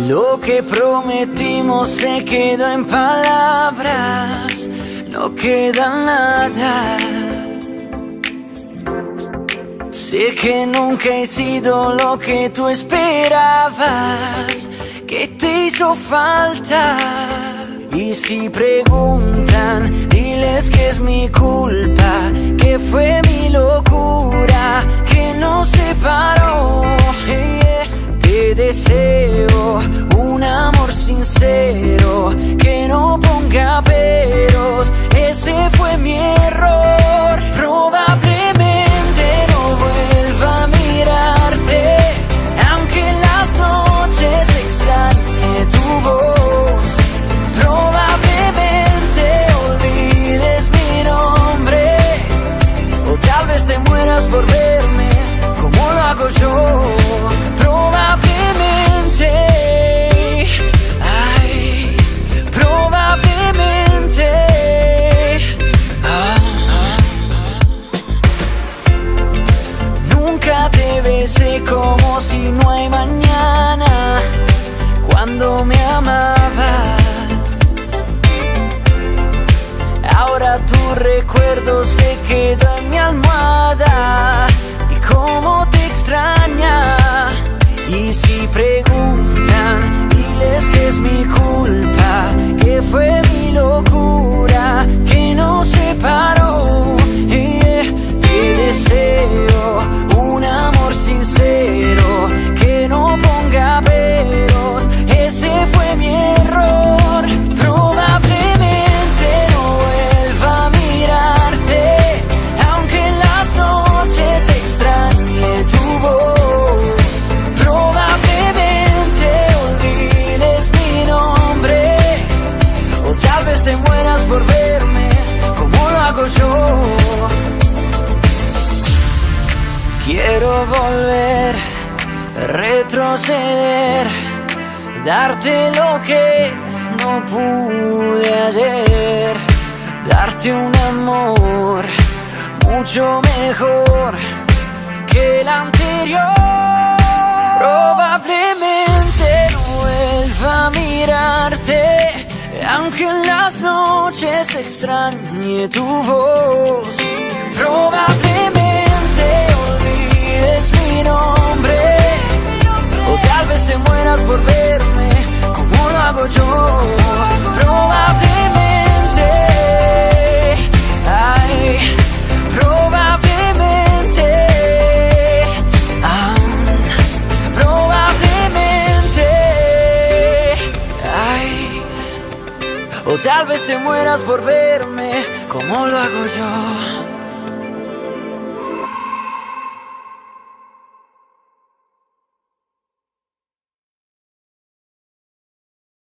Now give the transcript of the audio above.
Lo que prometimos se quedó en palabras, no queda nada. Sé que nunca he sido lo que tú esperabas, que te hizo falta. Y si preguntan, diles que es mi culpa, que fue mi locura, que nos separó. Te deseo un amor sincero, que no ponga peros, ese fue mi error. Probablemente no vuelva a mirarte, aunque en las noches extrañe tu voz. Probablemente olvides mi nombre, o tal vez te mueras por verme como lo hago yo. Probablemente, ay, probablemente. Nunca te besé como si no hay mañana, cuando me amabas. Ahora tu recuerdo se quedó en mi almohada, y cómo te extraña. Y si preguntan, diles que es mi culpa, que fue mi locura, que nos separó. Te deseo un amor sincero, que no ponga peros, ese fue mi error. Probablemente no vuelva a mirarte, aunque en las noches extrañe tu voz. Probablemente olvides mi nombre, o tal vez te mueras por verme como lo hago yo. Quiero volver, retroceder, darte lo que no pude ayer, darte un amor mucho mejor que el anterior. Probablemente no vuelva a mirarte, aunque en las noches extrañe tu voz. Probablemente olvides mi nombre, o tal vez te mueras por verme como lo hago yo. Probablemente, ay, probablemente, probablemente, ay, o tal vez te mueras por verme como lo hago yo.